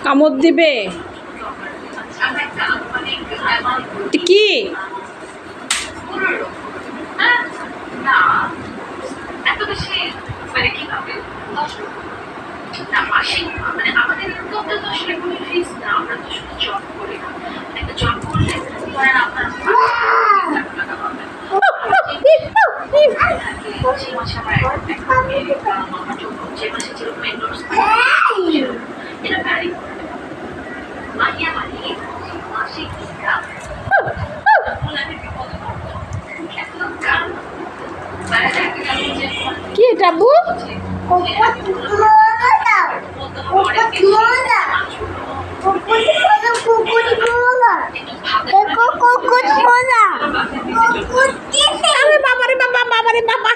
কামড় দিবে কি? আমাদের আসলে কোনো ফিস না, আমরা তো শুধু জব করি না। একটা জব করলে ধরেন আপনার যে মাসে আমার যে মাসে যেরকম এন্ডোর্স এটা ভ্যারি করে মাহিয়া মানে মাসিক কি এটা আব্বু? আরে বাবারে বাবা, বাবারে বাবা।